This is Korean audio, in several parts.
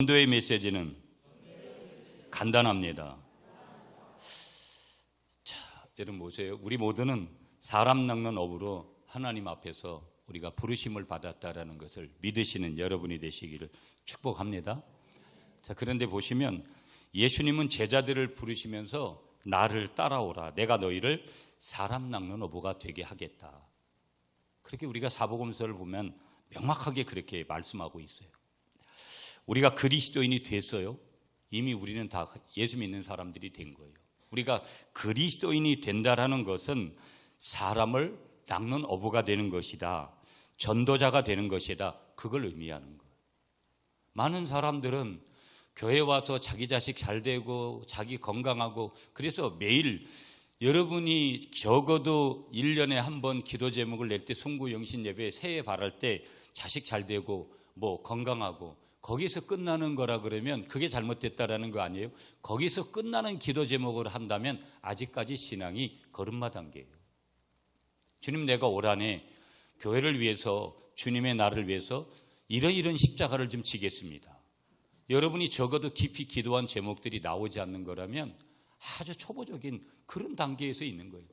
전도의 메시지는 간단합니다. 자, 여러분 보세요. 우리 모두는 사람 낚는 업으로 하나님 앞에서 우리가 부르심을 받았다라는 것을 믿으시는 여러분이 되시기를 축복합니다. 자, 그런데 보시면 예수님은 제자들을 부르시면서 나를 따라오라. 내가 너희를 사람 낚는 어부가 되게 하겠다. 그렇게 우리가 사복음서를 보면 명확하게 그렇게 말씀하고 있어요. 우리가 그리스도인이 됐어요. 이미 우리는 다 예수 믿는 사람들이 된 거예요. 우리가 그리스도인이 된다라는 것은 사람을 낚는 어부가 되는 것이다. 전도자가 되는 것이다. 그걸 의미하는 거예요. 많은 사람들은 교회 와서 자기 자식 잘 되고 자기 건강하고 그래서 매일 여러분이 적어도 1년에 한 번 기도 제목을 낼 때 송구 영신 예배 새해 바랄 때 자식 잘 되고 뭐 건강하고 거기서 끝나는 거라 그러면 그게 잘못됐다라는 거 아니에요? 거기서 끝나는 기도 제목을 한다면 아직까지 신앙이 걸음마 단계예요. 주님, 내가 올 한해 교회를 위해서 주님의 나를 위해서 이런 십자가를 좀 지겠습니다. 여러분이 적어도 깊이 기도한 제목들이 나오지 않는 거라면 아주 초보적인 그런 단계에서 있는 거예요.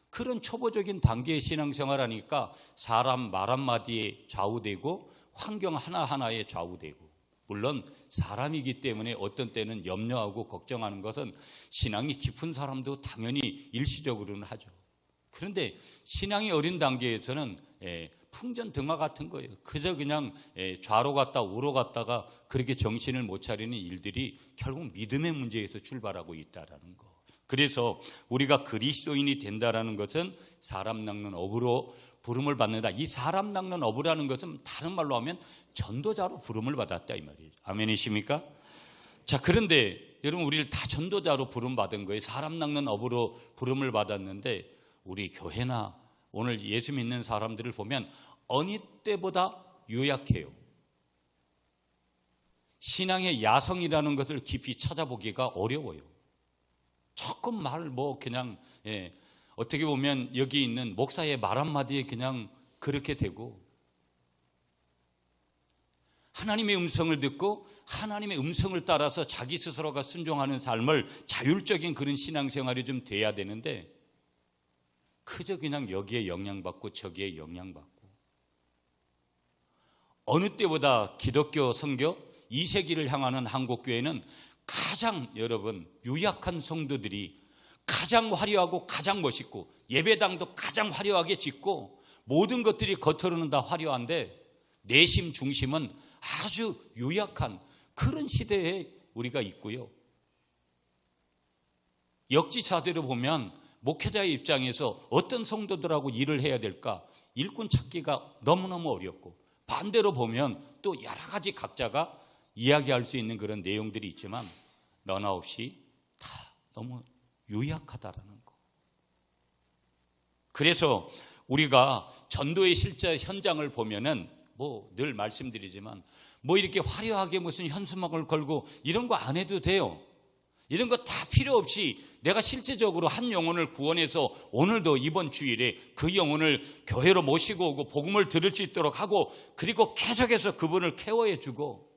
그런 초보적인 단계의 신앙생활 하니까 사람 말 한마디에 좌우되고 환경 하나하나에 좌우되고 물론 사람이기 때문에 어떤 때는 염려하고 걱정하는 것은 신앙이 깊은 사람도 당연히 일시적으로는 하죠. 그런데 신앙이 어린 단계에서는 풍전등화 같은 거예요. 그저 그냥 좌로 갔다 우로 갔다가 그렇게 정신을 못 차리는 일들이 결국 믿음의 문제에서 출발하고 있다라는 거. 그래서 우리가 그리스도인이 된다라는 것은 사람 낚는 업으로 부름을 받는다. 이 사람 낚는 어부라는 것은 다른 말로 하면 전도자로 부름을 받았다 이 말이에요. 아멘이십니까? 자, 그런데 여러분 우리를 다 전도자로 부름 받은 거예요. 사람 낚는 어부로 부름을 받았는데 우리 교회나 오늘 예수 믿는 사람들을 보면 어느 때보다 요약해요. 신앙의 야성이라는 것을 깊이 찾아보기가 어려워요. 조금 그냥 어떻게 보면 여기 있는 목사의 말 한마디에 그냥 그렇게 되고 하나님의 음성을 듣고 하나님의 음성을 따라서 자기 스스로가 순종하는 삶을 자율적인 그런 신앙생활이 좀 돼야 되는데 그저 그냥 여기에 영향받고 저기에 영향받고 어느 때보다 기독교 선교 2세기를 향하는 한국교회는 가장 여러분 유약한 성도들이 가장 화려하고 가장 멋있고 예배당도 가장 화려하게 짓고 모든 것들이 겉으로는 다 화려한데 내심 중심은 아주 유약한 그런 시대에 우리가 있고요. 역지사대로 보면 목회자의 입장에서 어떤 성도들하고 일을 해야 될까 일꾼 찾기가 너무너무 어렵고 반대로 보면 또 여러 가지 각자가 이야기할 수 있는 그런 내용들이 있지만 너나 없이 다 너무 유약하다라는 거. 그래서 우리가 전도의 실제 현장을 보면은 늘 말씀드리지만 이렇게 화려하게 무슨 현수막을 걸고 이런 거 안 해도 돼요. 이런 거 다 필요 없이 내가 실제적으로 한 영혼을 구원해서 오늘도 이번 주일에 그 영혼을 교회로 모시고 오고 복음을 들을 수 있도록 하고 그리고 계속해서 그분을 케어해 주고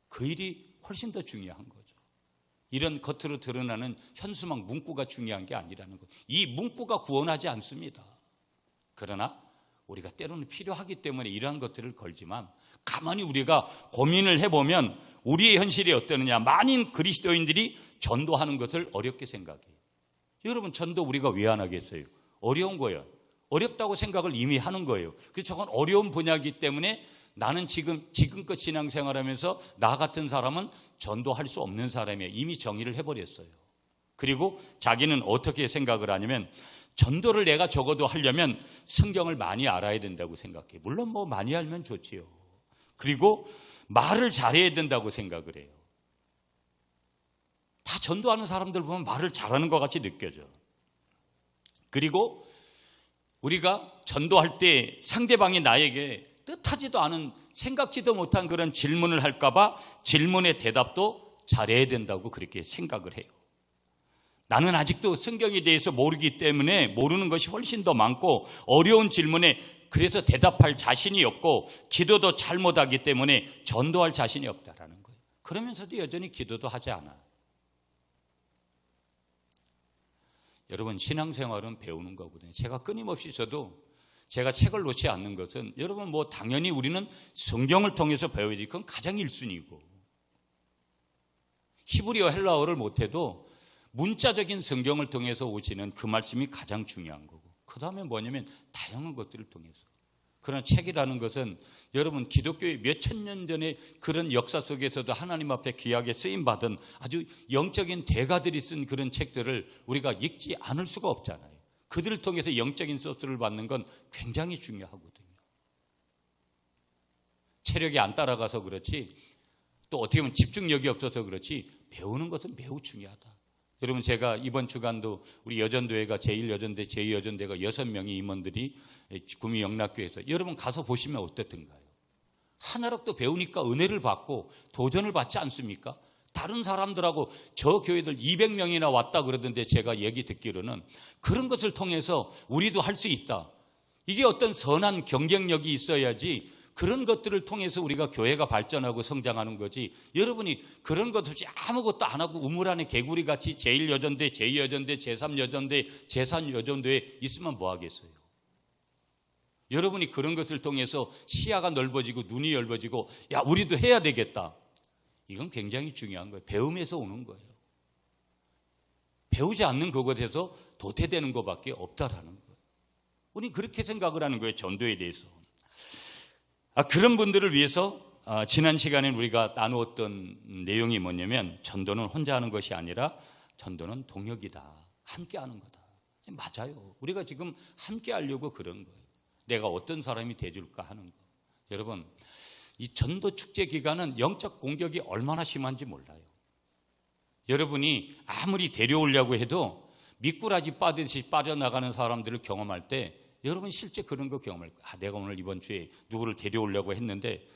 그 일이 훨씬 더 중요한 거죠. 이런 겉으로 드러나는 현수막 문구가 중요한 게 아니라는 거예요. 이 문구가 구원하지 않습니다. 그러나 우리가 때로는 필요하기 때문에 이러한 것들을 걸지만 가만히 우리가 고민을 해보면 우리의 현실이 어떠느냐. 많은 그리스도인들이 전도하는 것을 어렵게 생각해요. 여러분 전도 우리가 왜 안 하겠어요? 어려운 거예요. 어렵다고 생각을 이미 하는 거예요. 그래서 저건 어려운 분야이기 때문에 나는 지금껏 신앙생활하면서 나 같은 사람은 전도할 수 없는 사람이에요. 이미 정의를 해버렸어요. 그리고 자기는 어떻게 생각을 하냐면 전도를 내가 적어도 하려면 성경을 많이 알아야 된다고 생각해요. 물론 많이 알면 좋지요. 그리고 말을 잘해야 된다고 생각을 해요. 다 전도하는 사람들 보면 말을 잘하는 것 같이 느껴져. 그리고 우리가 전도할 때 상대방이 나에게 뜻하지도 않은 생각지도 못한 그런 질문을 할까 봐 질문의 대답도 잘해야 된다고 그렇게 생각을 해요. 나는 아직도 성경에 대해서 모르기 때문에 모르는 것이 훨씬 더 많고 어려운 질문에 그래서 대답할 자신이 없고 기도도 잘못하기 때문에 전도할 자신이 없다라는 거예요. 그러면서도 여전히 기도도 하지 않아. 여러분, 신앙생활은 배우는 거거든요. 제가 끊임없이 제가 책을 놓지 않는 것은 여러분 당연히 우리는 성경을 통해서 배워야 돼. 그건 가장 1순위고. 히브리어 헬라어를 못해도 문자적인 성경을 통해서 오시는 그 말씀이 가장 중요한 거고, 그 다음에 뭐냐면 다양한 것들을 통해서. 그러나 책이라는 것은 여러분 기독교의 몇천 년 전의 그런 역사 속에서도 하나님 앞에 귀하게 쓰임받은 아주 영적인 대가들이 쓴 그런 책들을 우리가 읽지 않을 수가 없잖아요. 그들을 통해서 영적인 소스를 받는 건 굉장히 중요하거든요. 체력이 안 따라가서 그렇지, 또 어떻게 보면 집중력이 없어서 그렇지, 배우는 것은 매우 중요하다. 여러분, 제가 이번 주간도 우리 여전도회가 제1여전대, 제2여전대가 6명의 임원들이 구미 영락교회에서, 여러분 가서 보시면 어떻든가요? 하나락도 배우니까 은혜를 받고 도전을 받지 않습니까? 다른 사람들하고 저 교회들 200명이나 왔다 그러던데 제가 얘기 듣기로는 그런 것을 통해서 우리도 할 수 있다. 이게 어떤 선한 경쟁력이 있어야지 그런 것들을 통해서 우리가 교회가 발전하고 성장하는 거지. 여러분이 그런 것 없이 아무것도 안 하고 우물 안에 개구리같이 제1여전대, 제2여전대, 제3여전대, 제4여전대에 있으면 뭐 하겠어요? 여러분이 그런 것을 통해서 시야가 넓어지고 눈이 넓어지고 야, 우리도 해야 되겠다. 이건 굉장히 중요한 거예요. 배움에서 오는 거예요. 배우지 않는 그것에서 도태되는 것밖에 없다라는 거예요. 우리 그렇게 생각을 하는 거예요. 전도에 대해서. 그런 분들을 위해서 지난 시간에 우리가 나누었던 내용이 뭐냐면, 전도는 혼자 하는 것이 아니라 전도는 동역이다. 함께 하는 거다. 맞아요. 우리가 지금 함께 하려고 그런 거예요. 내가 어떤 사람이 돼줄까 하는 거. 여러분, 이 전도 축제 기간은 영적 공격이 얼마나 심한지 몰라요. 여러분이 아무리 데려오려고 해도 미꾸라지 빠듯이 빠져나가는 사람들을 경험할 때 여러분 실제 그런 거 경험할 거예요. 내가 오늘 이번 주에 누구를 데려오려고 했는데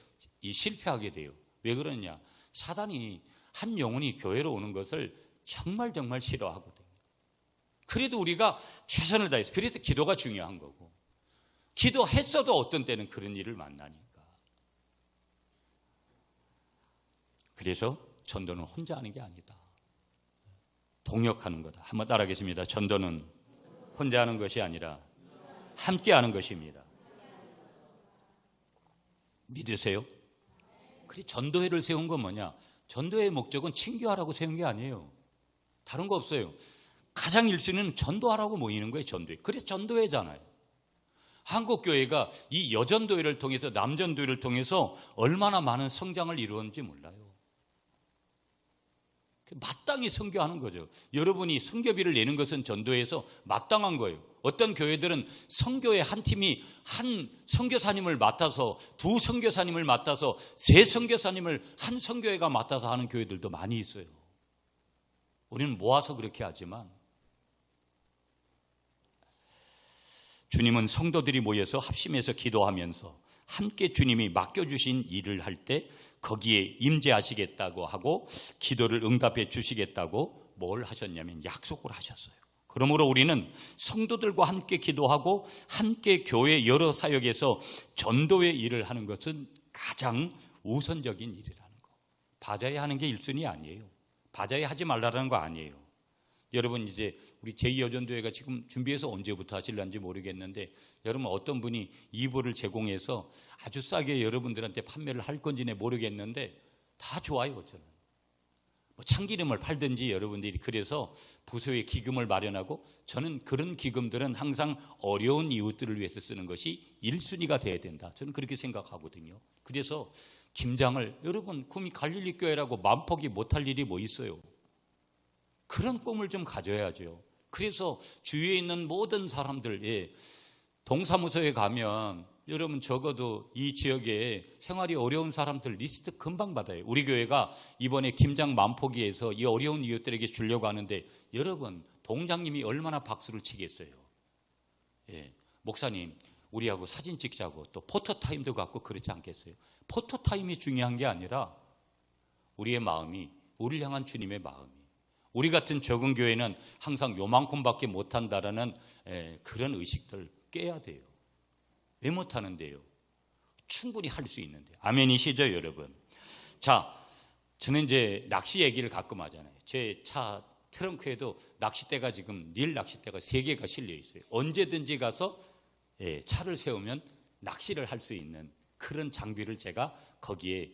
실패하게 돼요. 왜 그러냐? 사단이 한 영혼이 교회로 오는 것을 정말 싫어하거든요. 그래도 우리가 최선을 다해서, 그래서 기도가 중요한 거고, 기도했어도 어떤 때는 그런 일을 만나니까. 그래서 전도는 혼자 하는 게 아니다. 동역하는 거다. 한번 따라하겠습니다. 전도는 혼자 하는 것이 아니라 함께 하는 것입니다. 믿으세요? 그래, 전도회를 세운 건 뭐냐? 전도회의 목적은 친교하라고 세운 게 아니에요. 다른 거 없어요. 가장 1순위는 전도하라고 모이는 거예요. 전도회. 그래서 전도회잖아요. 한국교회가 이 여전도회를 통해서, 남전도회를 통해서 얼마나 많은 성장을 이루었는지 몰라요. 마땅히 선교하는 거죠. 여러분이 선교비를 내는 것은 전도회에서 마땅한 거예요. 어떤 교회들은 선교회 한 팀이 한 선교사님을 맡아서, 두 선교사님을 맡아서, 세 선교사님을 한 선교회가 맡아서 하는 교회들도 많이 있어요. 우리는 모아서 그렇게 하지만, 주님은 성도들이 모여서 합심해서 기도하면서 함께 주님이 맡겨주신 일을 할 때 거기에 임재하시겠다고 하고 기도를 응답해 주시겠다고 뭘 하셨냐면 약속을 하셨어요. 그러므로 우리는 성도들과 함께 기도하고 함께 교회 여러 사역에서 전도의 일을 하는 것은 가장 우선적인 일이라는 거. 바자회 하는 게 1순위 아니에요. 바자회 하지 말라는 거 아니에요. 여러분, 이제 우리 제2여전도회가 지금 준비해서 언제부터 하실런지 모르겠는데, 여러분 어떤 분이 이불을 제공해서 아주 싸게 여러분들한테 판매를 할 건지 모르겠는데 다 좋아요. 저는 참기름을 팔든지 여러분들이 그래서 부서에 기금을 마련하고, 저는 그런 기금들은 항상 어려운 이웃들을 위해서 쓰는 것이 1순위가 돼야 된다. 저는 그렇게 생각하거든요. 그래서 김장을, 여러분 구미 갈릴리 교회라고 만포기 못할 일이 뭐 있어요? 그런 꿈을 좀 가져야죠. 그래서 주위에 있는 모든 사람들, 동사무소에 가면 여러분 적어도 이 지역에 생활이 어려운 사람들 리스트 금방 받아요. 우리 교회가 이번에 김장 만포기에서 이 어려운 이웃들에게 주려고 하는데, 여러분 동장님이 얼마나 박수를 치겠어요. 목사님 우리하고 사진 찍자고 또 포토타임도 갖고 그렇지 않겠어요? 포토타임이 중요한 게 아니라 우리의 마음이, 우리를 향한 주님의 마음이, 우리 같은 적은 교회는 항상 요만큼밖에 못한다라는 그런 의식들 깨야 돼요. 왜 못하는데요? 충분히 할 수 있는데. 아멘이시죠, 여러분? 자, 저는 이제 낚시 얘기를 가끔 하잖아요. 제 차 트렁크에도 낚싯대가 지금 닐 낚싯대가 3개가 실려 있어요. 언제든지 가서 차를 세우면 낚시를 할 수 있는 그런 장비를 제가 거기에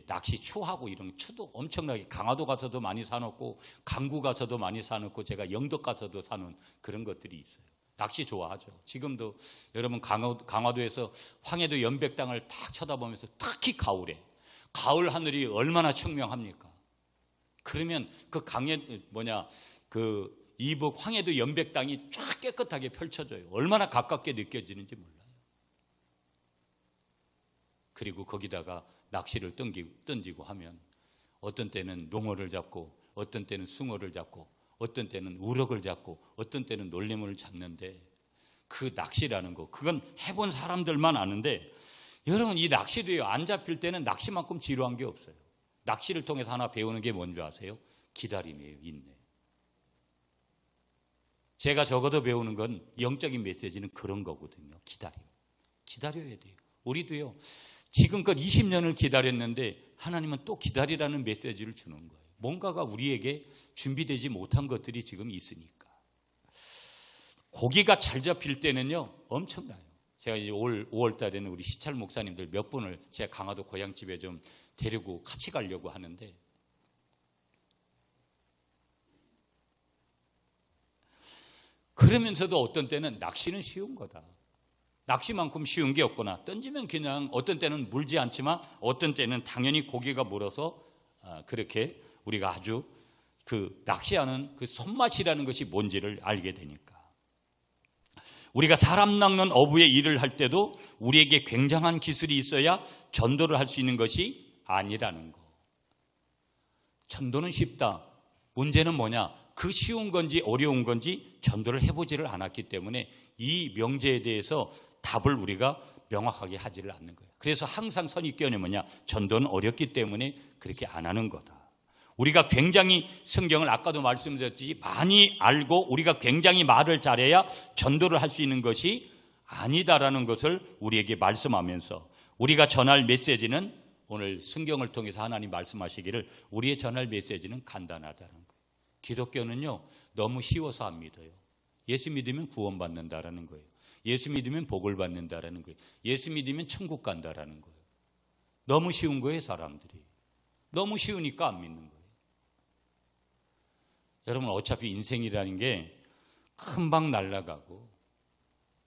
낚시 추하고 이런 추도 엄청나게 강화도 가서도 많이 사놓고 강구 가서도 많이 사놓고 제가 영덕 가서도 사놓은 그런 것들이 있어요. 낚시 좋아하죠. 지금도 여러분 강화도에서 황해도 연백당을 탁 쳐다보면서 특히 가을에 가을 하늘이 얼마나 청명합니까? 그러면 그 이북 황해도 연백당이 쫙 깨끗하게 펼쳐져요. 얼마나 가깝게 느껴지는지 몰라요. 그리고 거기다가 낚시를 던지고 하면 어떤 때는 농어를 잡고 어떤 때는 숭어를 잡고 어떤 때는 우럭을 잡고 어떤 때는 놀래미를 잡는데 그 낚시라는 거 그건 해본 사람들만 아는데 여러분 이 낚시도요 안 잡힐 때는 낚시만큼 지루한 게 없어요. 낚시를 통해서 하나 배우는 게 뭔지 아세요? 기다림이에요. 인내. 제가 적어도 배우는 건 영적인 메시지는 그런 거거든요. 기다려야 돼요. 우리도요 지금껏 20년을 기다렸는데 하나님은 또 기다리라는 메시지를 주는 거예요. 뭔가가 우리에게 준비되지 못한 것들이 지금 있으니까. 고기가 잘 잡힐 때는요 엄청나요. 제가 이제 올 5월 달에는 우리 시찰 목사님들 몇 분을 제 강화도 고향집에 좀 데리고 같이 가려고 하는데 그러면서도 어떤 때는 낚시는 쉬운 거다. 낚시만큼 쉬운 게 없구나. 던지면 그냥 어떤 때는 물지 않지만 어떤 때는 당연히 고기가 물어서 그렇게 우리가 아주 그 낚시하는 그 손맛이라는 것이 뭔지를 알게 되니까. 우리가 사람 낚는 어부의 일을 할 때도 우리에게 굉장한 기술이 있어야 전도를 할 수 있는 것이 아니라는 거. 전도는 쉽다. 문제는 뭐냐? 그 쉬운 건지 어려운 건지 전도를 해보지를 않았기 때문에 이 명제에 대해서 답을 우리가 명확하게 하지를 않는 거예요. 그래서 항상 선입견이 뭐냐? 전도는 어렵기 때문에 그렇게 안 하는 거다. 우리가 굉장히 성경을 아까도 말씀드렸듯이 많이 알고 우리가 굉장히 말을 잘해야 전도를 할 수 있는 것이 아니다라는 것을 우리에게 말씀하면서 우리가 전할 메시지는 오늘 성경을 통해서 하나님 말씀하시기를 우리의 전할 메시지는 간단하다는 거예요. 기독교는요 너무 쉬워서 안 믿어요. 예수 믿으면 구원받는다라는 거예요. 예수 믿으면 복을 받는다라는 거예요. 예수 믿으면 천국 간다라는 거예요. 너무 쉬운 거예요. 사람들이 너무 쉬우니까 안 믿는 거예요. 여러분 어차피 인생이라는 게 금방 날아가고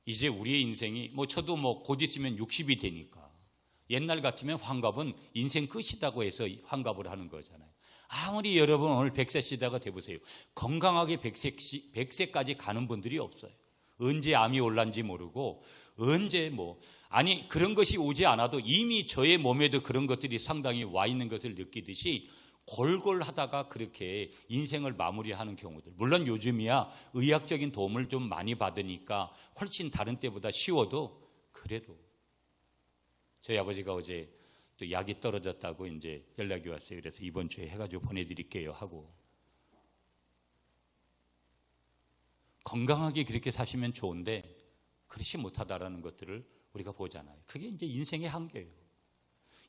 이제 우리의 인생이 저도 곧 있으면 60이 되니까 옛날 같으면 환갑은 인생 끝이라고 해서 환갑을 하는 거잖아요. 아무리 여러분 오늘 100세 시대가 돼보세요. 건강하게 100세까지 가는 분들이 없어요. 언제 암이 올란지 모르고 언제 그런 것이 오지 않아도 이미 저의 몸에도 그런 것들이 상당히 와 있는 것을 느끼듯이 골골하다가 그렇게 인생을 마무리하는 경우들. 물론 요즘이야 의학적인 도움을 좀 많이 받으니까 훨씬 다른 때보다 쉬워도 그래도 저희 아버지가 어제 또 약이 떨어졌다고 이제 연락이 왔어요. 그래서 이번 주에 해가지고 보내드릴게요 하고 건강하게 그렇게 사시면 좋은데 그렇지 못하다라는 것들을 우리가 보잖아요. 그게 이제 인생의 한계예요.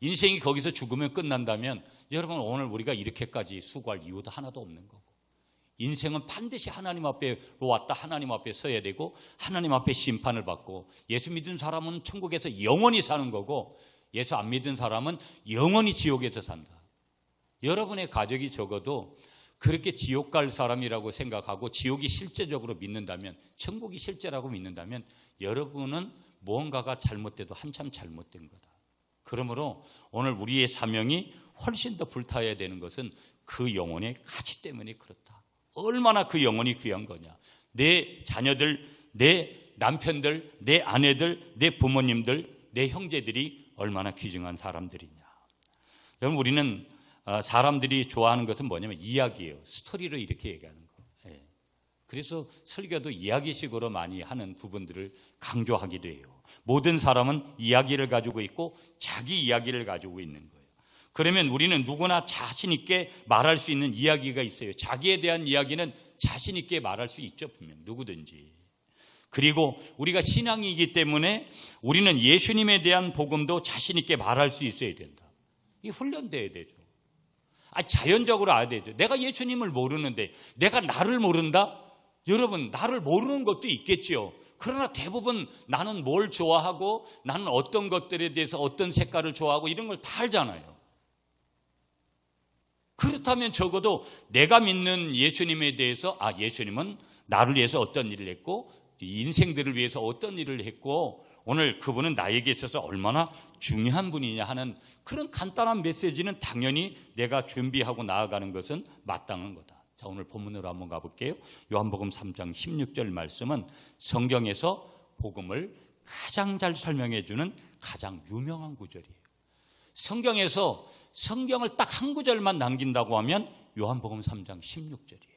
인생이 거기서 죽으면 끝난다면 여러분 오늘 우리가 이렇게까지 수고할 이유도 하나도 없는 거고 인생은 반드시 하나님 앞에 왔다 하나님 앞에 서야 되고 하나님 앞에 심판을 받고 예수 믿은 사람은 천국에서 영원히 사는 거고 예수 안 믿은 사람은 영원히 지옥에서 산다. 여러분의 가족이 적어도 그렇게 지옥 갈 사람이라고 생각하고 지옥이 실제적으로 믿는다면 천국이 실제라고 믿는다면 여러분은 무언가가 잘못돼도 한참 잘못된 거다. 그러므로 오늘 우리의 사명이 훨씬 더 불타야 되는 것은 그 영혼의 가치 때문에 그렇다. 얼마나 그 영혼이 귀한 거냐. 내 자녀들, 내 남편들, 내 아내들, 내 부모님들, 내 형제들이 얼마나 귀중한 사람들이냐. 여러분 우리는 사람들이 좋아하는 것은 뭐냐면 이야기예요. 스토리로 이렇게 얘기하는 거. 그래서 설교도 이야기식으로 많이 하는 부분들을 강조하기도 해요. 모든 사람은 이야기를 가지고 있고 자기 이야기를 가지고 있는 거예요. 그러면 우리는 누구나 자신 있게 말할 수 있는 이야기가 있어요. 자기에 대한 이야기는 자신 있게 말할 수 있죠. 분명 누구든지. 그리고 우리가 신앙이기 때문에 우리는 예수님에 대한 복음도 자신 있게 말할 수 있어야 된다. 이 훈련돼야 되죠. 자연적으로 알아야 되죠. 내가 예수님을 모르는데 내가 나를 모른다? 여러분, 나를 모르는 것도 있겠지요. 그러나 대부분 나는 뭘 좋아하고 나는 어떤 것들에 대해서 어떤 색깔을 좋아하고 이런 걸 다 알잖아요. 그렇다면 적어도 내가 믿는 예수님에 대해서 예수님은 나를 위해서 어떤 일을 했고 인생들을 위해서 어떤 일을 했고 오늘 그분은 나에게 있어서 얼마나 중요한 분이냐 하는 그런 간단한 메시지는 당연히 내가 준비하고 나아가는 것은 마땅한 거다. 자, 오늘 본문으로 한번 가볼게요. 요한복음 3장 16절 말씀은 성경에서 복음을 가장 잘 설명해 주는 가장 유명한 구절이에요. 성경에서 성경을 딱 한 구절만 남긴다고 하면 요한복음 3장 16절이에요.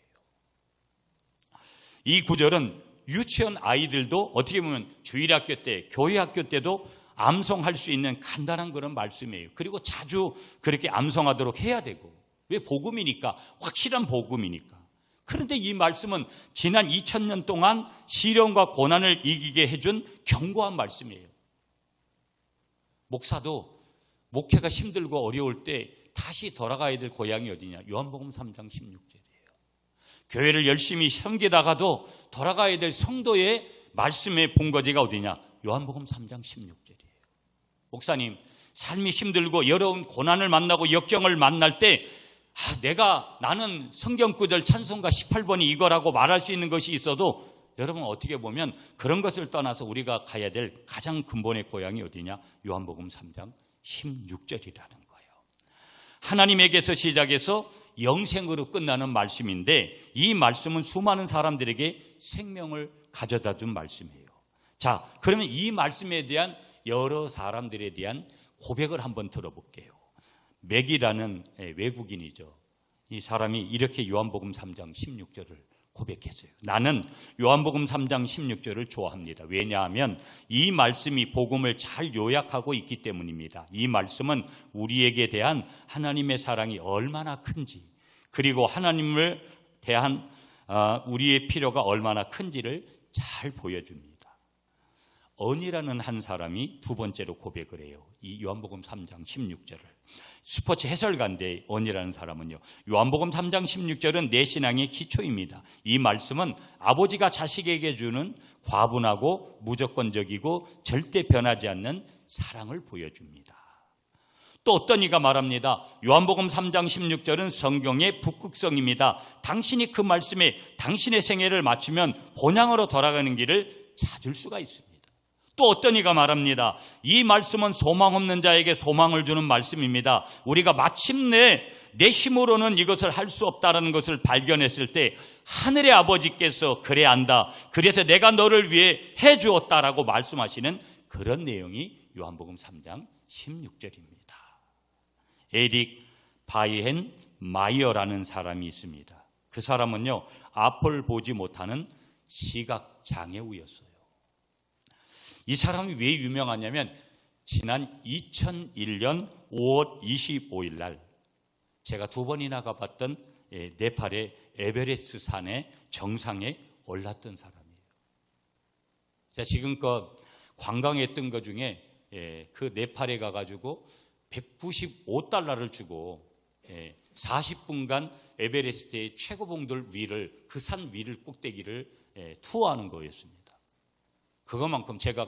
이 구절은 유치원 아이들도 어떻게 보면 주일학교 때, 교회학교 때도 암송할 수 있는 간단한 그런 말씀이에요. 그리고 자주 그렇게 암송하도록 해야 되고, 왜? 복음이니까, 확실한 복음이니까. 그런데 이 말씀은 지난 2000년 동안 시련과 고난을 이기게 해준 견고한 말씀이에요. 목사도 목회가 힘들고 어려울 때 다시 돌아가야 될 고향이 어디냐? 요한복음 3장 16절이에요. 교회를 열심히 섬기다가도 돌아가야 될 성도의 말씀의 본거지가 어디냐? 요한복음 3장 16절이에요. 목사님, 삶이 힘들고 어려운 고난을 만나고 역경을 만날 때 나는 성경구절 찬송가 18번이 이거라고 말할 수 있는 것이 있어도 여러분 어떻게 보면 그런 것을 떠나서 우리가 가야 될 가장 근본의 고향이 어디냐? 요한복음 3장 16절이라는 거예요. 하나님에게서 시작해서 영생으로 끝나는 말씀인데 이 말씀은 수많은 사람들에게 생명을 가져다 준 말씀이에요. 자, 그러면 이 말씀에 대한 여러 사람들에 대한 고백을 한번 들어볼게요. 맥이라는 외국인이죠. 이 사람이 이렇게 요한복음 3장 16절을 고백했어요. 나는 요한복음 3장 16절을 좋아합니다. 왜냐하면 이 말씀이 복음을 잘 요약하고 있기 때문입니다. 이 말씀은 우리에게 대한 하나님의 사랑이 얼마나 큰지, 그리고 하나님을 대한 우리의 필요가 얼마나 큰지를 잘 보여줍니다. 언이라는 한 사람이 두 번째로 고백을 해요. 이 요한복음 3장 16절을. 스포츠 해설가인데 언이라는 사람은요, 요한복음 3장 16절은 내 신앙의 기초입니다. 이 말씀은 아버지가 자식에게 주는 과분하고 무조건적이고 절대 변하지 않는 사랑을 보여줍니다. 또 어떤 이가 말합니다. 요한복음 3장 16절은 성경의 북극성입니다. 당신이 그 말씀에 당신의 생애를 맞추면 본향으로 돌아가는 길을 찾을 수가 있습니다. 또 어떤 이가 말합니다. 이 말씀은 소망 없는 자에게 소망을 주는 말씀입니다. 우리가 마침내 내 힘으로는 이것을 할 수 없다는 것을 발견했을 때 하늘의 아버지께서 그래 안다, 그래서 내가 너를 위해 해주었다라고 말씀하시는 그런 내용이 요한복음 3장 16절입니다. 에릭 바이헨 마이어라는 사람이 있습니다. 그 사람은요, 앞을 보지 못하는 시각장애우였어요. 이 사람이 왜 유명하냐면 지난 2001년 5월 25일 날 제가 두 번이나 가봤던 네팔의 에베레스트 산의 정상에 올랐던 사람이에요. 제가 지금껏 관광했던 것 중에 그 네팔에 가가지고 $195를 주고 40분간 에베레스트의 최고봉들 위를, 그 산 위를 꼭대기를 투어하는 거였습니다. 그것만큼 제가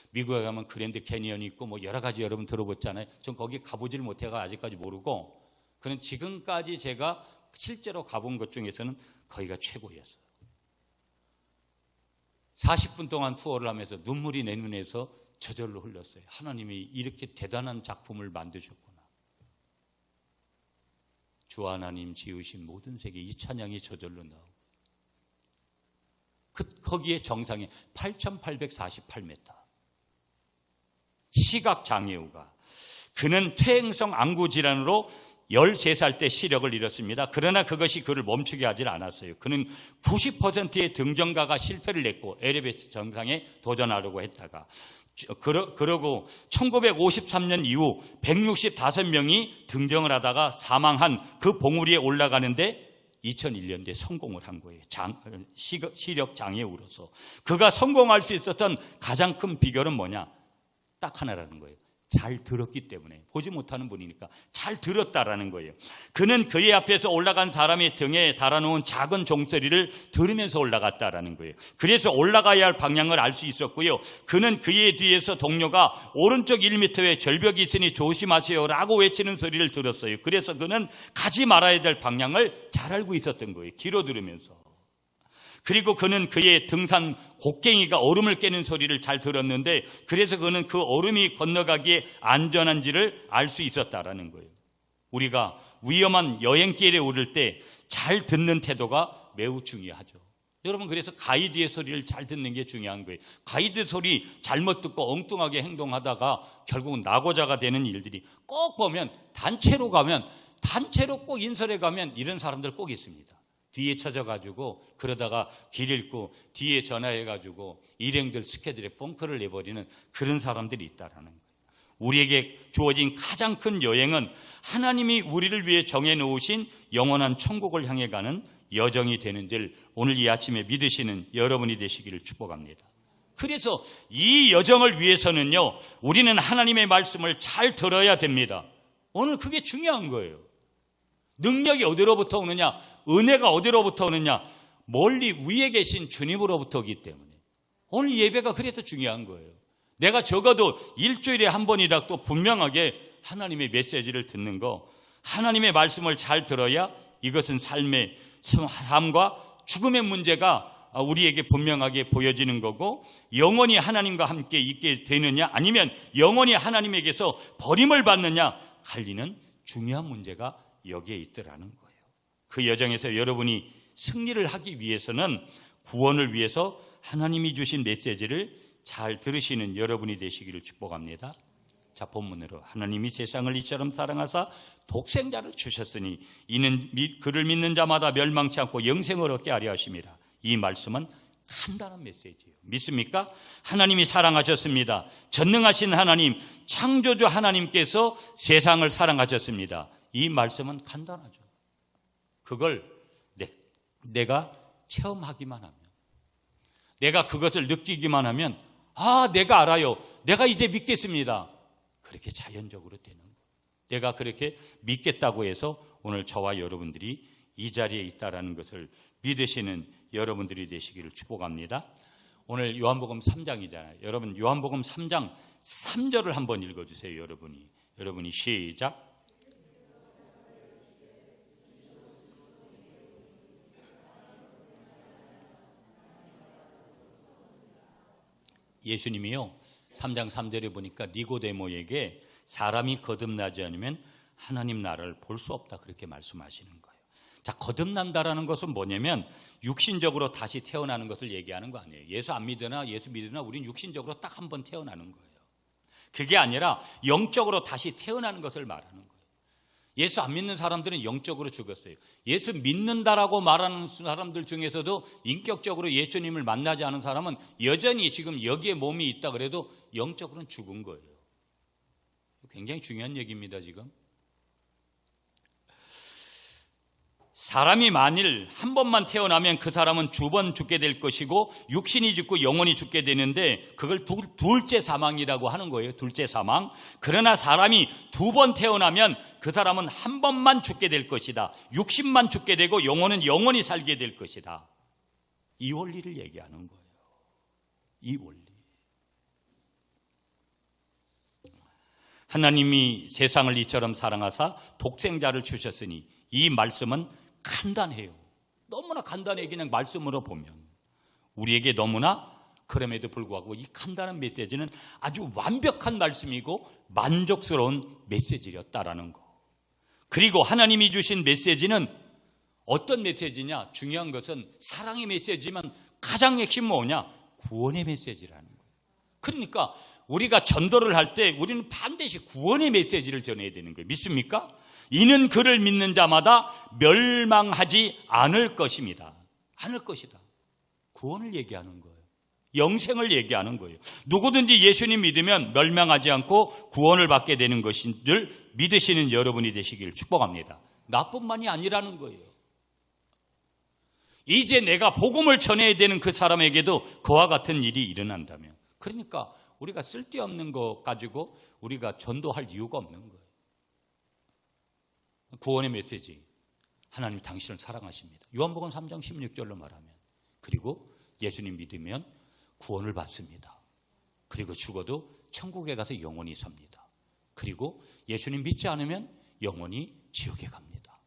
미국에 가면 그랜드 캐니언이 있고 여러 가지 여러분 들어봤잖아요. 전 거기 가보질 못해가 아직까지 모르고, 그는 지금까지 제가 실제로 가본 것 중에서는 거기가 최고였어요. 40분 동안 투어를 하면서 눈물이 내 눈에서 저절로 흘렀어요. 하나님이 이렇게 대단한 작품을 만드셨구나. 주 하나님 지으신 모든 세계, 이 찬양이 저절로 나오고, 거기에 정상에 8,848m. 시각장애우가, 그는 퇴행성 안구질환으로 13살 때 시력을 잃었습니다. 그러나 그것이 그를 멈추게 하질 않았어요. 그는 90%의 등정가가 실패를 냈고 에베레스트 정상에 도전하려고 했다가, 그러고 1953년 이후 165명이 등정을 하다가 사망한 그 봉우리에 올라가는데 2001년도에 성공을 한 거예요. 시력 장애우로서. 그가 성공할 수 있었던 가장 큰 비결은 뭐냐? 딱 하나라는 거예요. 잘 들었기 때문에. 보지 못하는 분이니까 잘 들었다라는 거예요. 그는 그의 앞에서 올라간 사람의 등에 달아놓은 작은 종소리를 들으면서 올라갔다라는 거예요. 그래서 올라가야 할 방향을 알 수 있었고요. 그는 그의 뒤에서 동료가 오른쪽 1m에 절벽이 있으니 조심하세요라고 외치는 소리를 들었어요. 그래서 그는 가지 말아야 될 방향을 잘 알고 있었던 거예요. 귀로 들으면서. 그리고 그는 그의 등산 곡괭이가 얼음을 깨는 소리를 잘 들었는데, 그래서 그는 그 얼음이 건너가기에 안전한지를 알 수 있었다라는 거예요. 우리가 위험한 여행길에 오를 때 잘 듣는 태도가 매우 중요하죠. 여러분, 그래서 가이드의 소리를 잘 듣는 게 중요한 거예요. 가이드 소리 잘못 듣고 엉뚱하게 행동하다가 결국은 낙오자가 되는 일들이 꼭 보면, 단체로 꼭 인설에 가면 이런 사람들 꼭 있습니다. 뒤에 쳐져가지고 그러다가 길 잃고 뒤에 전화해가지고 일행들 스케줄에 펑크를 내버리는 그런 사람들이 있다라는 거예요. 우리에게 주어진 가장 큰 여행은 하나님이 우리를 위해 정해놓으신 영원한 천국을 향해 가는 여정이 되는 줄 오늘 이 아침에 믿으시는 여러분이 되시기를 축복합니다. 그래서 이 여정을 위해서는요, 우리는 하나님의 말씀을 잘 들어야 됩니다. 오늘 그게 중요한 거예요. 능력이 어디로부터 오느냐, 은혜가 어디로부터 오느냐, 멀리 위에 계신 주님으로부터 오기 때문에 오늘 예배가 그래서 중요한 거예요. 내가 적어도 일주일에 한 번이라도 분명하게 하나님의 메시지를 듣는 거, 하나님의 말씀을 잘 들어야 이것은 삶과 죽음의 문제가 우리에게 분명하게 보여지는 거고, 영원히 하나님과 함께 있게 되느냐 아니면 영원히 하나님에게서 버림을 받느냐 갈리는 중요한 문제가 여기에 있더라는 거예요. 그 여정에서 여러분이 승리를 하기 위해서는 구원을 위해서 하나님이 주신 메시지를 잘 들으시는 여러분이 되시기를 축복합니다. 자, 본문으로. 하나님이 세상을 이처럼 사랑하사 독생자를 주셨으니 이는 그를 믿는 자마다 멸망치 않고 영생을 얻게 하려 하심이라. 이 말씀은 간단한 메시지예요. 믿습니까? 하나님이 사랑하셨습니다. 전능하신 하나님, 창조주 하나님께서 세상을 사랑하셨습니다. 이 말씀은 간단하죠. 그걸 내가 체험하기만 하면, 내가 그것을 느끼기만 하면, 내가 알아요, 내가 이제 믿겠습니다, 그렇게 자연적으로 되는 거예요. 내가 그렇게 믿겠다고 해서 오늘 저와 여러분들이 이 자리에 있다라는 것을 믿으시는 여러분들이 되시기를 축복합니다. 오늘 요한복음 3장이잖아요. 여러분, 요한복음 3장 3절을 한번 읽어주세요. 여러분이 시작. 예수님이요, 3장 3절에 보니까 니고데모에게 사람이 거듭나지 않으면 하나님 나라를 볼 수 없다, 그렇게 말씀하시는 거예요. 자, 거듭난다라는 것은 뭐냐면 육신적으로 다시 태어나는 것을 얘기하는 거 아니에요. 예수 안 믿으나 예수 믿으나 우린 육신적으로 딱 한 번 태어나는 거예요. 그게 아니라 영적으로 다시 태어나는 것을 말하는 거예요. 예수 안 믿는 사람들은 영적으로 죽었어요. 예수 믿는다라고 말하는 사람들 중에서도 인격적으로 예수님을 만나지 않은 사람은 여전히 지금 여기에 몸이 있다 그래도 영적으로는 죽은 거예요. 굉장히 중요한 얘기입니다. 지금 사람이 만일 한 번만 태어나면 그 사람은 두 번 죽게 될 것이고 육신이 죽고 영혼이 죽게 되는데 그걸 둘째 사망이라고 하는 거예요. 둘째 사망. 그러나 사람이 두 번 태어나면 그 사람은 한 번만 죽게 될 것이다. 육신만 죽게 되고 영혼은 영원히 살게 될 것이다. 이 원리를 얘기하는 거예요. 이 원리. 하나님이 세상을 이처럼 사랑하사 독생자를 주셨으니, 이 말씀은 간단해요. 너무나 간단해. 그냥 말씀으로 보면 우리에게 너무나, 그럼에도 불구하고 이 간단한 메시지는 아주 완벽한 말씀이고 만족스러운 메시지였다라는 거. 그리고 하나님이 주신 메시지는 어떤 메시지냐? 중요한 것은 사랑의 메시지지만 가장 핵심 뭐냐? 구원의 메시지라는 거예요. 그러니까 우리가 전도를 할 때 우리는 반드시 구원의 메시지를 전해야 되는 거예요. 믿습니까? 이는 그를 믿는 자마다 멸망하지 않을 것입니다. 않을 것이다. 구원을 얘기하는 거예요. 영생을 얘기하는 거예요. 누구든지 예수님 믿으면 멸망하지 않고 구원을 받게 되는 것인 줄 믿으시는 여러분이 되시길 축복합니다. 나뿐만이 아니라는 거예요. 이제 내가 복음을 전해야 되는 그 사람에게도 그와 같은 일이 일어난다면, 그러니까 우리가 쓸데없는 거 가지고 우리가 전도할 이유가 없는 거예요. 구원의 메시지, 하나님이 당신을 사랑하십니다. 요한복음 3장 16절로 말하면, 그리고 예수님 믿으면 구원을 받습니다. 그리고 죽어도 천국에 가서 영원히 삽니다. 그리고 예수님 믿지 않으면 영원히 지옥에 갑니다.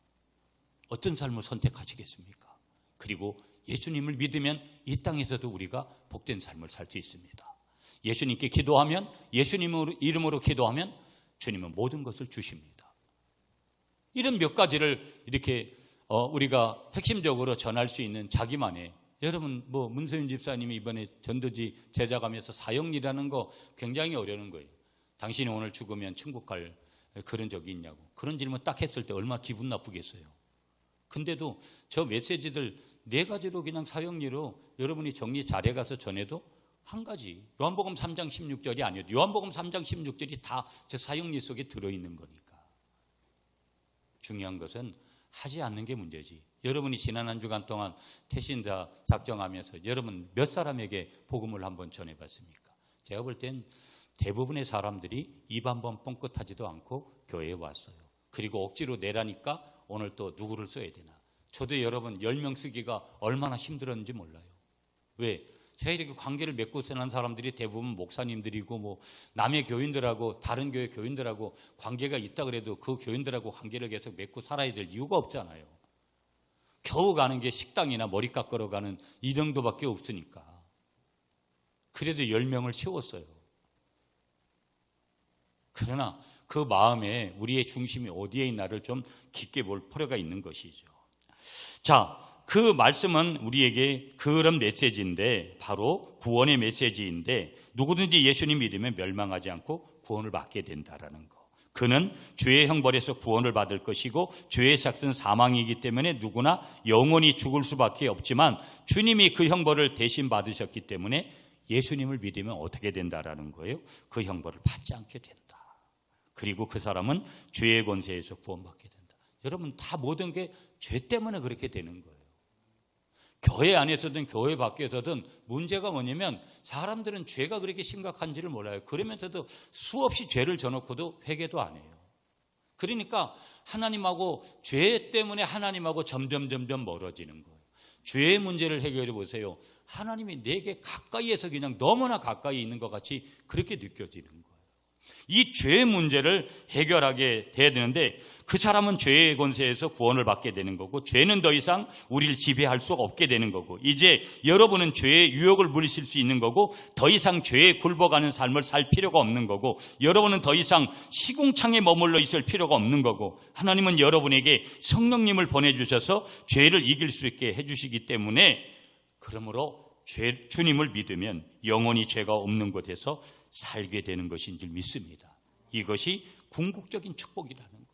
어떤 삶을 선택하시겠습니까? 그리고 예수님을 믿으면 이 땅에서도 우리가 복된 삶을 살 수 있습니다. 예수님께 기도하면, 예수님 이름으로 기도하면 주님은 모든 것을 주십니다. 이런 몇 가지를 이렇게 우리가 핵심적으로 전할 수 있는 자기만의, 여러분 문세윤 집사님이 이번에 전도지 제작하면서 사형리라는 거 굉장히 어려운 거예요. 당신이 오늘 죽으면 천국 갈 그런 적이 있냐고, 그런 질문 딱 했을 때 얼마나 기분 나쁘겠어요. 근데도 저 메시지들 4가지로 그냥 사형리로 여러분이 정리 잘해가서 전해도 한 가지, 요한복음 3장 16절이 아니어도 요한복음 3장 16절이 다 저 사형리 속에 들어있는 거니까. 중요한 것은 하지 않는 게 문제지. 여러분이 지난 한 주간 동안 태신자 작정하면서 여러분 몇 사람에게 복음을 한번 전해봤습니까? 제가 볼 땐 대부분의 사람들이 입 한번 뻥끗하지도 않고 교회에 왔어요. 그리고 억지로 내라니까 오늘 또 누구를 써야 되나. 저도 여러분 10명 쓰기가 얼마나 힘들었는지 몰라요. 왜? 제가 이렇게 관계를 맺고 사는 사람들이 대부분 목사님들이고 남의 교인들하고 다른 교회 교인들하고 관계가 있다 그래도 그 교인들하고 관계를 계속 맺고 살아야 될 이유가 없잖아요. 겨우 가는 게 식당이나 머리 깎으러 가는 이 정도밖에 없으니까. 그래도 10명을 채웠어요. 그러나 그 마음에 우리의 중심이 어디에 있나를 좀 깊게 볼 필요가 있는 것이죠. 자, 그 말씀은 우리에게 그런 메시지인데, 바로 구원의 메시지인데, 누구든지 예수님 믿으면 멸망하지 않고 구원을 받게 된다라는 거. 그는 죄의 형벌에서 구원을 받을 것이고 죄의 삭은 사망이기 때문에 누구나 영원히 죽을 수밖에 없지만 주님이 그 형벌을 대신 받으셨기 때문에 예수님을 믿으면 어떻게 된다라는 거예요? 그 형벌을 받지 않게 된다. 그리고 그 사람은 죄의 권세에서 구원받게 된다. 여러분, 다 모든 게 죄 때문에 그렇게 되는 거예요. 교회 안에서든 교회 밖에서든 문제가 뭐냐면 사람들은 죄가 그렇게 심각한지를 몰라요. 그러면서도 수없이 죄를 져놓고도 회개도 안 해요. 그러니까 하나님하고, 죄 때문에 하나님하고 점점 멀어지는 거예요. 죄의 문제를 해결해 보세요. 하나님이 내게 가까이에서 그냥 너무나 가까이 있는 것 같이 그렇게 느껴지는 거예요. 이 죄의 문제를 해결하게 돼야 되는데 그 사람은 죄의 권세에서 구원을 받게 되는 거고, 죄는 더 이상 우리를 지배할 수가 없게 되는 거고, 이제 여러분은 죄의 유혹을 물리칠 수 있는 거고, 더 이상 죄에 굴복하는 삶을 살 필요가 없는 거고, 여러분은 더 이상 시궁창에 머물러 있을 필요가 없는 거고, 하나님은 여러분에게 성령님을 보내주셔서 죄를 이길 수 있게 해주시기 때문에, 그러므로 주님을 믿으면 영원히 죄가 없는 곳에서 살게 되는 것인 줄 믿습니다. 이것이 궁극적인 축복이라는 거예요.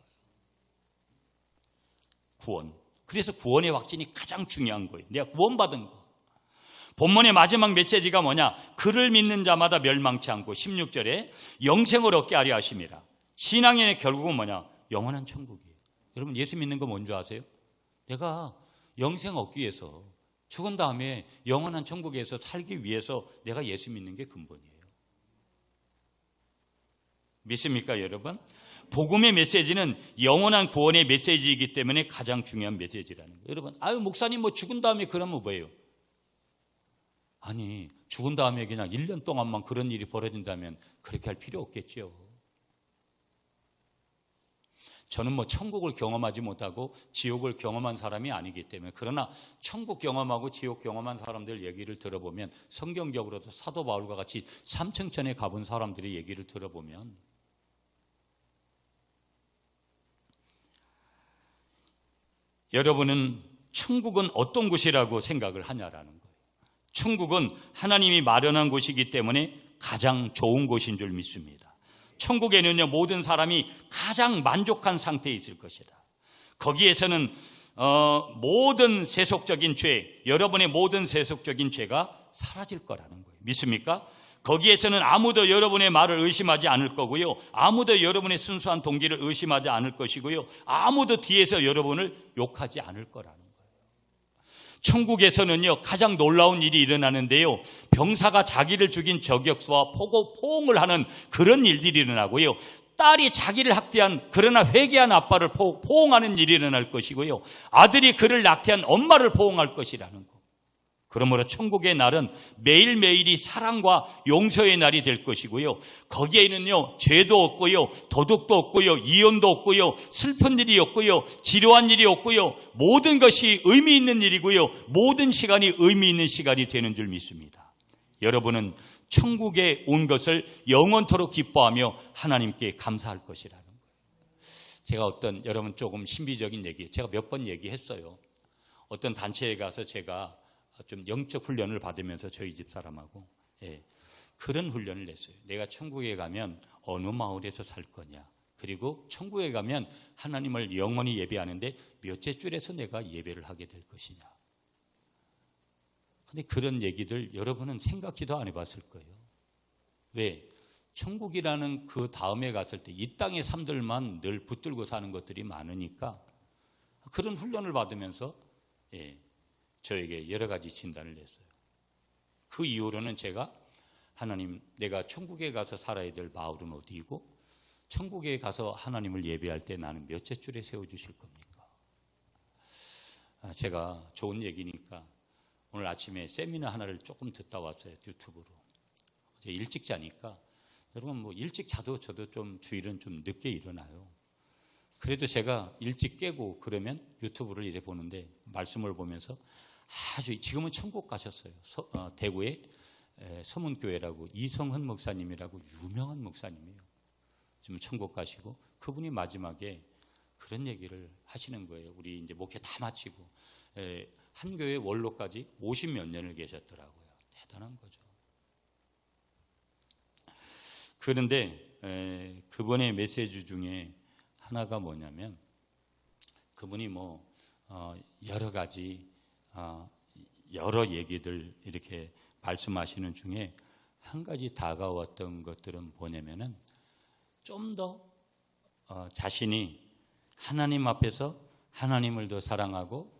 구원. 그래서 구원의 확신이 가장 중요한 거예요. 내가 구원받은 거. 본문의 마지막 메시지가 뭐냐? 그를 믿는 자마다 멸망치 않고 16절에 영생을 얻게 하려 하심이라. 신앙의 결국은 뭐냐? 영원한 천국이에요. 여러분, 예수 믿는 거 뭔지 아세요? 내가 영생 얻기 위해서, 죽은 다음에 영원한 천국에서 살기 위해서 내가 예수 믿는 게 근본이에요. 믿습니까, 여러분? 복음의 메시지는 영원한 구원의 메시지이기 때문에 가장 중요한 메시지라는 거예요. 여러분, 목사님 죽은 다음에 그러면 뭐예요? 아니, 죽은 다음에 그냥 1년 동안만 그런 일이 벌어진다면 그렇게 할 필요 없겠죠. 저는 천국을 경험하지 못하고 지옥을 경험한 사람이 아니기 때문에, 그러나 천국 경험하고 지옥 경험한 사람들 얘기를 들어보면, 성경적으로도 사도 바울과 같이 삼층천에 가본 사람들의 얘기를 들어보면, 여러분은 천국은 어떤 곳이라고 생각을 하냐라는 거예요. 천국은 하나님이 마련한 곳이기 때문에 가장 좋은 곳인 줄 믿습니다. 천국에는요, 모든 사람이 가장 만족한 상태에 있을 것이다. 거기에서는 모든 세속적인 죄, 여러분의 모든 세속적인 죄가 사라질 거라는 거예요. 믿습니까? 거기에서는 아무도 여러분의 말을 의심하지 않을 거고요, 아무도 여러분의 순수한 동기를 의심하지 않을 것이고요, 아무도 뒤에서 여러분을 욕하지 않을 거라는 거예요. 천국에서는요, 가장 놀라운 일이 일어나는데요, 병사가 자기를 죽인 저격수와 포옹을 하는 그런 일들이 일어나고요, 딸이 자기를 학대한 그러나 회개한 아빠를 포옹하는 일이 일어날 것이고요, 아들이 그를 낙태한 엄마를 포옹할 것이라는 거. 그러므로 천국의 날은 매일매일이 사랑과 용서의 날이 될 것이고요, 거기에는요, 죄도 없고요, 도둑도 없고요, 이혼도 없고요, 슬픈 일이 없고요, 지루한 일이 없고요, 모든 것이 의미 있는 일이고요, 모든 시간이 의미 있는 시간이 되는 줄 믿습니다. 여러분은 천국에 온 것을 영원토록 기뻐하며 하나님께 감사할 것이라는 거예요. 제가 여러분 조금 신비적인 얘기, 제가 몇 번 얘기했어요. 어떤 단체에 가서 제가 좀 영적 훈련을 받으면서 저희 집 사람하고 그런 훈련을 냈어요. 내가 천국에 가면 어느 마을에서 살 거냐, 그리고 천국에 가면 하나님을 영원히 예배하는데 몇째 줄에서 내가 예배를 하게 될 것이냐. 근데 그런 얘기들 여러분은 생각지도 안 해봤을 거예요. 왜? 천국이라는 그 다음에 갔을 때 이 땅의 삶들만 늘 붙들고 사는 것들이 많으니까 그런 훈련을 받으면서 저에게 여러 가지 진단을 냈어요. 그 이후로는 제가 하나님, 내가 천국에 가서 살아야 될 마을은 어디이고 천국에 가서 하나님을 예배할 때 나는 몇째 줄에 세워주실 겁니까? 제가 좋은 얘기니까 오늘 아침에 세미나 하나를 조금 듣다 왔어요. 유튜브로. 어제 일찍 자니까, 여러분 뭐 일찍 자도 저도 좀 주일은 좀 늦게 일어나요. 그래도 제가 일찍 깨고 그러면 유튜브를 이래 보는데 말씀을 보면서 아주, 지금은 천국 가셨어요. 대구에 서문교회라고 이성헌 목사님이라고 유명한 목사님이에요. 지금 천국 가시고, 그분이 마지막에 그런 얘기를 하시는 거예요. 우리 이제 목회 다 마치고 한 교회 원로까지 50몇 년을 계셨더라고요. 대단한 거죠. 그런데 그분의 메시지 중에 하나가 뭐냐면, 그분이 여러 가지 여러 얘기들 이렇게 말씀하시는 중에 한 가지 다가왔던 것들은 뭐냐면은, 좀 더 자신이 하나님 앞에서 하나님을 더 사랑하고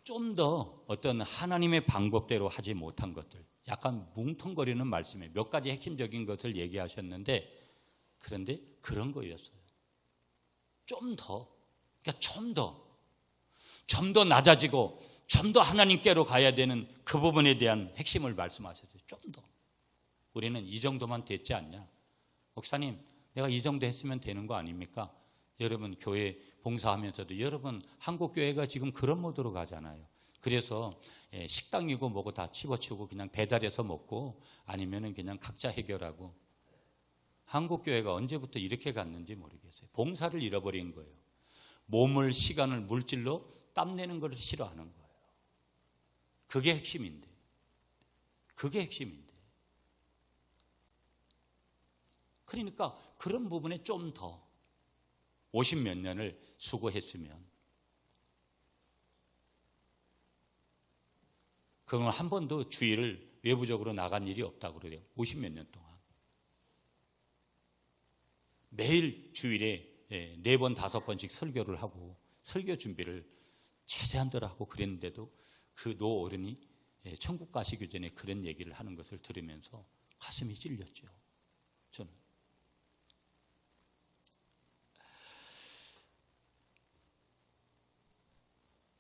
좀 더 어떤 하나님의 방법대로 하지 못한 것들, 약간 뭉텅거리는 말씀에 몇 가지 핵심적인 것을 얘기하셨는데, 그런데 그런 거였어요. 좀 더, 그러니까 좀 더 낮아지고 좀 더 하나님께로 가야 되는 그 부분에 대한 핵심을 말씀하셨어요. 좀 더. 우리는 이 정도만 됐지 않냐? 목사님, 내가 이 정도 했으면 되는 거 아닙니까? 여러분 교회 봉사하면서도 여러분 한국교회가 지금 그런 모드로 가잖아요. 그래서 식당이고 뭐고 다 집어치우고 그냥 배달해서 먹고 아니면은 그냥 각자 해결하고, 한국교회가 언제부터 이렇게 갔는지 모르겠어요. 봉사를 잃어버린 거예요. 몸을, 시간을, 물질로 땀내는 걸 싫어하는 거예요. 그게 핵심인데. 그러니까 그런 부분에 좀 더 50몇 년을 수고했으면, 그건 한 번도 주일을 외부적으로 나간 일이 없다고 그래요. 50몇 년 동안. 매일 주일에 4번, 5번씩 설교를 하고 설교 준비를 최대한대로 하고 그랬는데도 그 노 어른이 천국 가시기 전에 그런 얘기를 하는 것을 들으면서 가슴이 찔렸죠. 저는.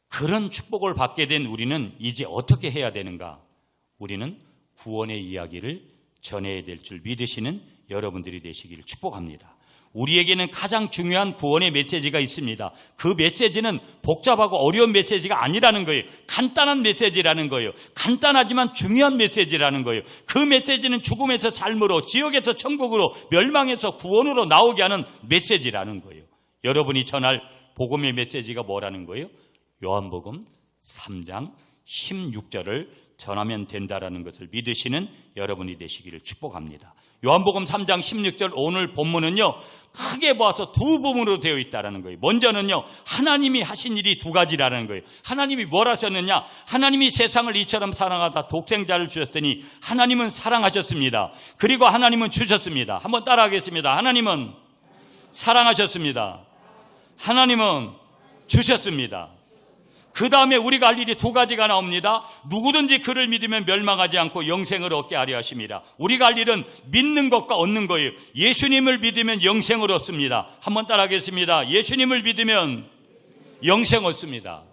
그런 축복을 받게 된 우리는 이제 어떻게 해야 되는가? 우리는 구원의 이야기를 전해야 될 줄 믿으시는 여러분들이 되시기를 축복합니다. 우리에게는 가장 중요한 구원의 메시지가 있습니다. 그 메시지는 복잡하고 어려운 메시지가 아니라는 거예요. 간단한 메시지라는 거예요. 간단하지만 중요한 메시지라는 거예요. 그 메시지는 죽음에서 삶으로, 지옥에서 천국으로, 멸망에서 구원으로 나오게 하는 메시지라는 거예요. 여러분이 전할 복음의 메시지가 뭐라는 거예요? 요한복음 3장 16절을 전하면 된다라는 것을 믿으시는 여러분이 되시기를 축복합니다. 요한복음 3장 16절 오늘 본문은요, 크게 보아서 두 부분으로 되어 있다라는 거예요. 먼저는요, 하나님이 하신 일이 두 가지라는 거예요. 하나님이 뭘 하셨느냐? 하나님이 세상을 이처럼 사랑하다 독생자를 주셨으니 하나님은 사랑하셨습니다. 그리고 하나님은 주셨습니다. 한번 따라하겠습니다. 하나님은 사랑하셨습니다. 하나님은 주셨습니다. 그 다음에 우리가 할 일이 두 가지가 나옵니다. 누구든지 그를 믿으면 멸망하지 않고 영생을 얻게 하려 하십니다. 우리가 할 일은 믿는 것과 얻는 거예요. 예수님을 믿으면 영생을 얻습니다. 한번 따라하겠습니다. 예수님을 믿으면 영생 얻습니다.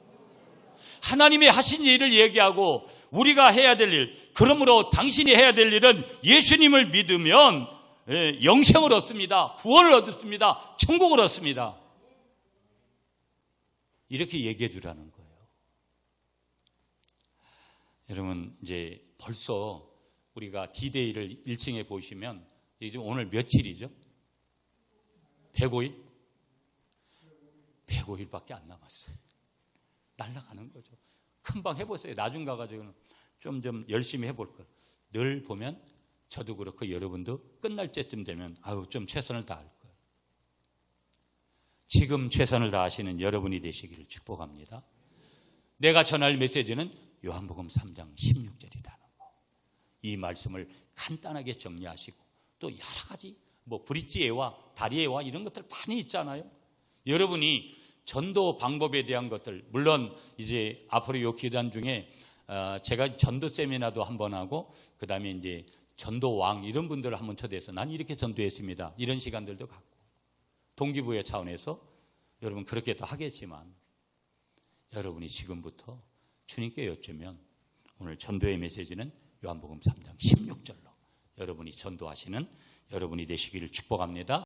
하나님이 하신 일을 얘기하고 우리가 해야 될 일, 그러므로 당신이 해야 될 일은 예수님을 믿으면 영생을 얻습니다. 구원을 얻습니다. 천국을 얻습니다. 이렇게 얘기해 주라는 거예요. 여러분, 이제 벌써 우리가 D-Day를 1층에 보시면 이제 오늘 며칠이죠? 105일? 105일밖에 안 남았어요. 날아가는 거죠. 금방 해보세요. 나중 가가지고는 좀 열심히 해볼 걸. 늘 보면 저도 그렇고 여러분도 끝날 때쯤 되면 좀 최선을 다할 거예요. 지금 최선을 다하시는 여러분이 되시기를 축복합니다. 내가 전할 메시지는 요한복음 3장 16절이라는 거. 이 말씀을 간단하게 정리하시고 또 여러 가지 브릿지 예화, 다리 예화 이런 것들 많이 있잖아요. 여러분이 전도 방법에 대한 것들, 물론 이제 앞으로 요 기간 중에 제가 전도 세미나도 한번 하고 그 다음에 이제 전도 왕 이런 분들을 한번 초대해서 난 이렇게 전도했습니다. 이런 시간들도 갖고 동기부여 차원에서 여러분 그렇게 또 하겠지만 여러분이 지금부터 주님께 여쭈면 오늘 전도의 메시지는 요한복음 3장 16절로 여러분이 전도하시는 여러분이 되시기를 축복합니다.